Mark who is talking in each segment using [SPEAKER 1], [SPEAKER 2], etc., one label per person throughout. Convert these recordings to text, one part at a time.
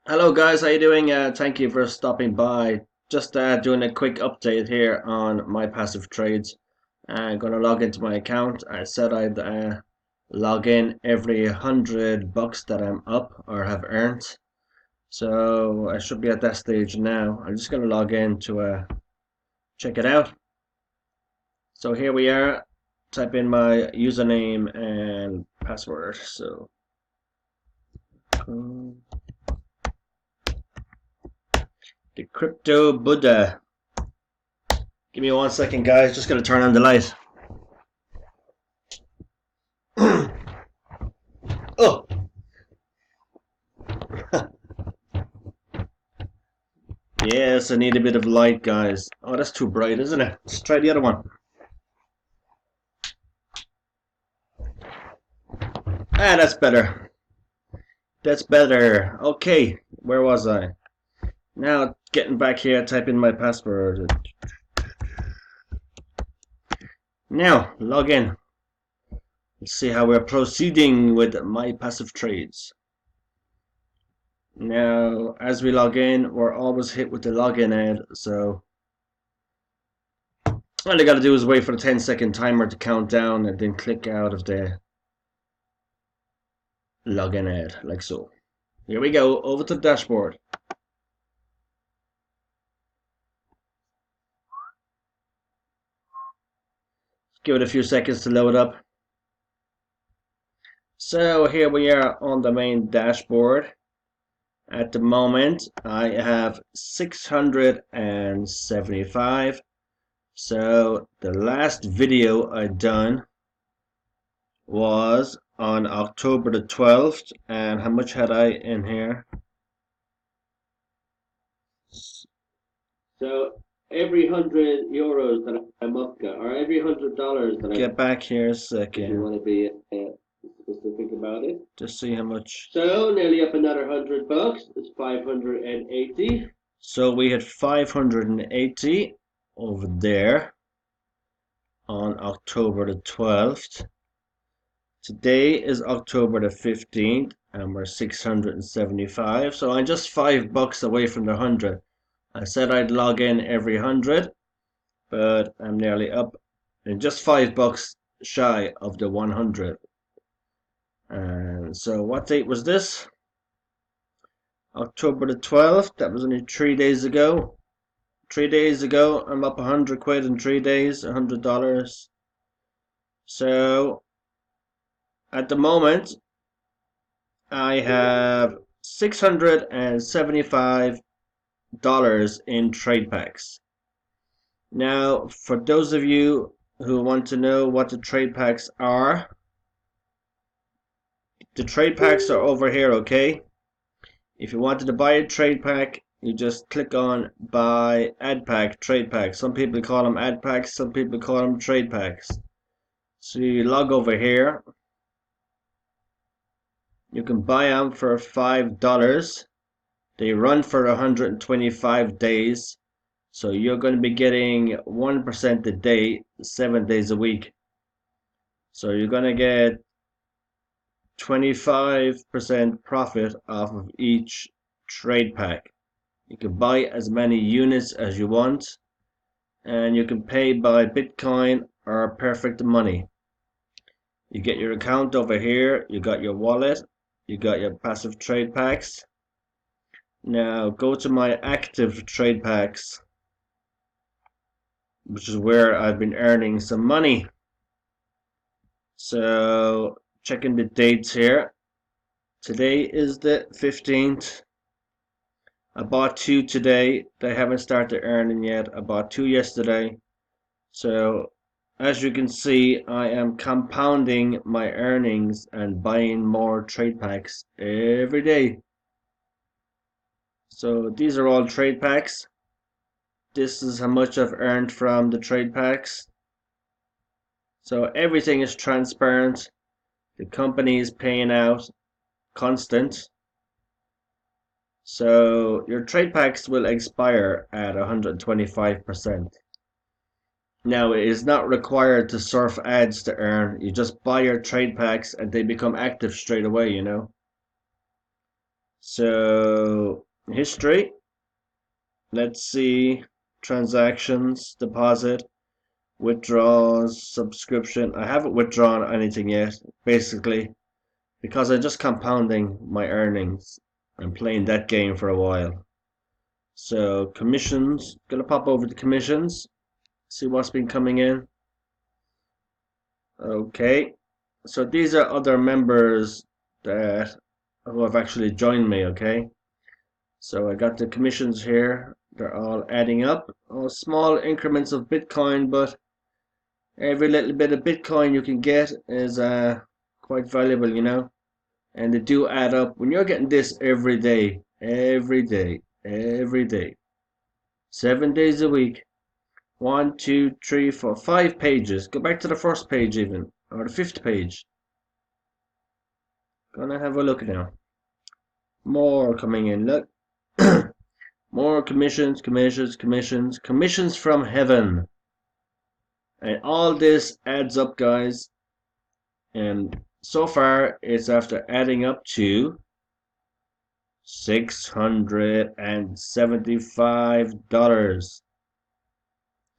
[SPEAKER 1] Hello guys, how you doing? Thank you for stopping by. Just doing a quick update here on my passive trades. I'm gonna log into my account. I said I'd log in every 100 bucks that I'm up or have earned. So I should be at that stage now. I'm just gonna log in to check it out. So here we are. Type in my username and password. So the Crypto Buddha. Give me 1 second, guys. Just gonna turn on the light. Oh, yes, I need a bit of light, guys. Oh, that's too bright, isn't it? Let's try the other one. Ah, that's better. That's better. Okay, where was I? Now, getting back here, type in my password. Now, log in. Let's see how we're proceeding with my passive trades. Now, as we log in, we're always hit with the login ad, so all I gotta do is wait for the 10-second timer to count down and then click out of the login ad, like so. Here we go, over to the dashboard. Give it a few seconds to load up. So here we are on the main dashboard. At the moment, I have 675. So the last video I done was on October the 12th. And how much had I in here? So every €100 that I'm up, or every $100 that I get back here a second. If you want to be specific about it. To see how much. So nearly up another $100. It's 580. So we had 580 over there on October the 12th. Today is October the 15th and we're 675. So I'm just $5 away from the 100. I said I'd log in every 100, but I'm nearly up and just $5 shy of the 100. And so what date was this? October the 12th. That was only 3 days ago. 3 days ago, I'm up 100 quid in 3 days, $100. So at the moment, I have $675 in trade packs. Now, for those of you who want to know what the trade packs are, the trade packs are over here, okay? If you wanted to buy a trade pack, you just click on buy ad pack, trade pack. Some people call them ad packs, some people call them trade packs. So you log over here. You can buy them for $5. They run for 125 days. So you're going to be getting 1% a day, 7 days a week. So you're going to get 25% profit off of each trade pack. You can buy as many units as you want, and you can pay by Bitcoin or Perfect Money. You get your account over here, you got your wallet, you got your passive trade packs. Now go to my active trade packs, which is where I've been earning some money. So checking the dates here. Today is the 15th. I bought 2 today. They haven't started earning yet. I bought 2 yesterday. So as you can see, I am compounding my earnings and buying more trade packs every day. So these are all trade packs. This is how much I've earned from the trade packs. So everything is transparent. The company is paying out constant. So your trade packs will expire at 125%. Now it is not required to surf ads to earn. You just buy your trade packs and they become active straight away, you know. So history, let's see, transactions, deposit, withdrawals, subscription. I haven't withdrawn anything yet, basically because I'm just compounding my earnings and playing that game for a while. So commissions, gonna pop over to commissions, see what's been coming in. Okay, so these are other members that who have actually joined me. Okay, so I got the commissions here. They're all adding up, all small increments of Bitcoin, but every little bit of Bitcoin you can get is quite valuable, you know. And they do add up. When you're getting this every day, every day, every day, 7 days a week, 1, 2, 3, 4, 5 pages. Go back to the first page even, or the 5th page. Gonna have a look now. More coming in, look. More commissions, commissions, commissions, commissions from heaven. And all this adds up, guys. And so far, it's after adding up to $675.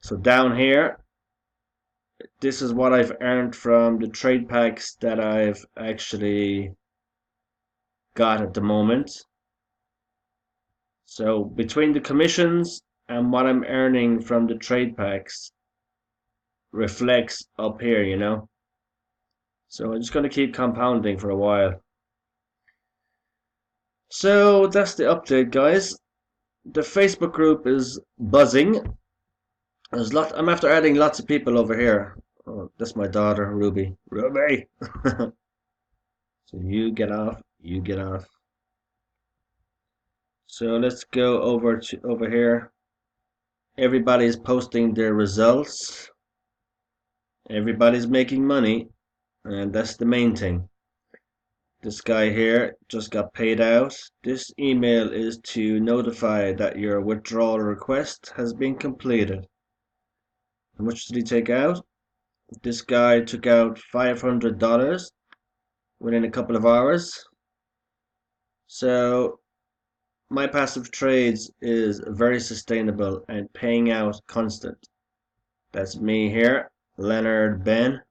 [SPEAKER 1] So down here, this is what I've earned from the trade packs that I've actually got at the moment. So between the commissions and what I'm earning from the trade packs reflects up here, you know. So I'm just going to keep compounding for a while. So that's the update, guys. The Facebook group is buzzing. I'm after adding lots of people over here. Oh, that's my daughter, Ruby. Ruby! So you get off, you get off. So let's go over here. Everybody's posting their results. Everybody's making money, and that's the main thing. This guy here just got paid out. This email is to notify that your withdrawal request has been completed. How much did he take out? This guy took out $500 within a couple of hours. So my passive trades is very sustainable and paying out constant. That's me here, Leonard Ben.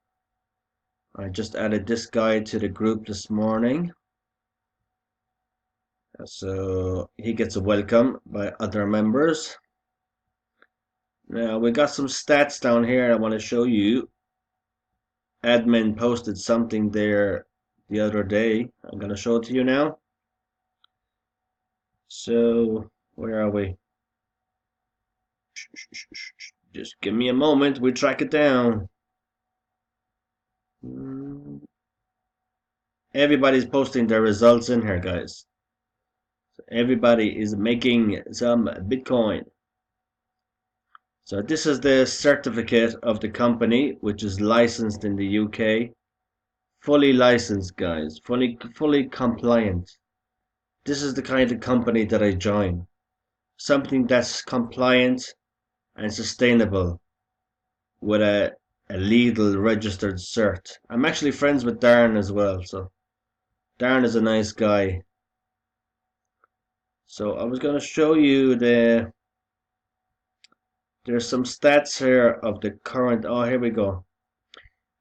[SPEAKER 1] I just added this guy to the group this morning. So he gets a welcome by other members. Now we got some stats down here I want to show you. Admin posted something there the other day. I'm going to show it to you now. So where are we? Just give me a moment, we track it down. Everybody's posting their results in here, guys. So everybody is making some Bitcoin. So this is the certificate of the company, which is licensed in the UK. Fully licensed, guys. Fully compliant. This is the kind of company that I join. Something that's compliant and sustainable with a legal registered cert. I'm actually friends with Darren as well, so Darren is a nice guy. So I was going to show you there's some stats here of the current. Oh, here we go.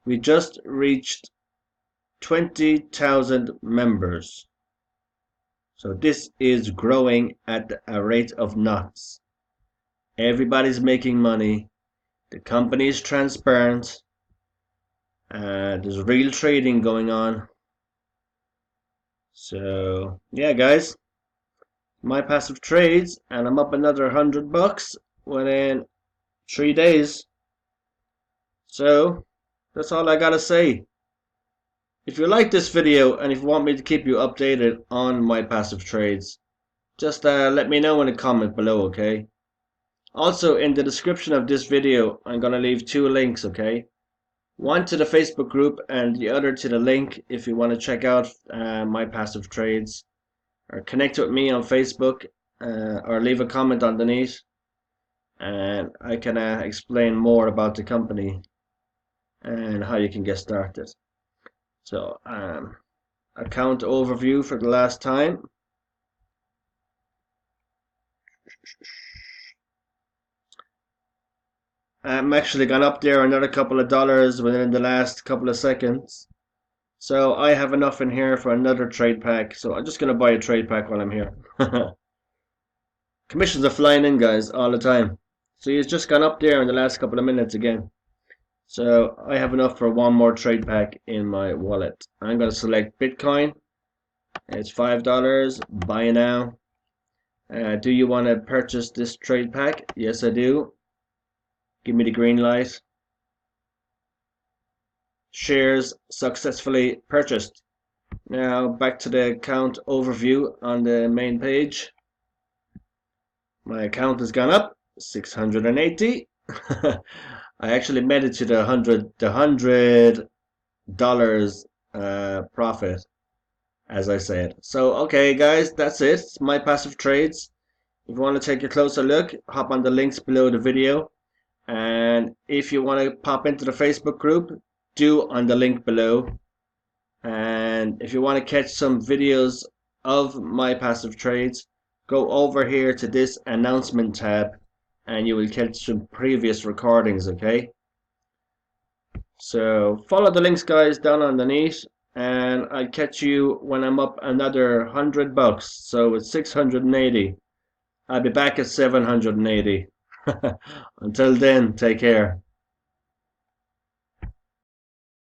[SPEAKER 1] We just reached 20,000 members. So this is growing at a rate of knots. Everybody's making money. The company is transparent. There's real trading going on. So yeah, guys, my passive trades, and I'm up another $100 within 3 days. So that's all I gotta say. If you like this video and if you want me to keep you updated on my passive trades, just let me know in a comment below, okay? Also, in the description of this video, I'm gonna leave 2 links, okay? One to the Facebook group and the other to the link if you want to check out my passive trades, or connect with me on Facebook, or leave a comment underneath, and I can explain more about the company and how you can get started. So account overview for the last time. I'm actually gone up there another couple of dollars within the last couple of seconds. So I have enough in here for another trade pack. So I'm just going to buy a trade pack while I'm here. Commissions are flying in, guys, all the time. So he's just gone up there in the last couple of minutes again. So I have enough for one more trade pack in my wallet. I'm going to select Bitcoin. It's $5. Buy now. Do you want to purchase this trade pack? Yes, I do. Give me the green light. Shares successfully purchased. Now back to the account overview on the main page. My account has gone up 680. I actually made it to the $100 profit, as I said. So okay, guys, that's it. It's my passive trades. If you want to take a closer look, hop on the links below the video. And if you want to pop into the Facebook group, do on the link below. And if you want to catch some videos of my passive trades, go over here to this announcement tab and you will catch some previous recordings, okay? So follow the links, guys, down underneath, and I'll catch you when I'm up another $100. So it's 680. I'll be back at 780. Until then, take care.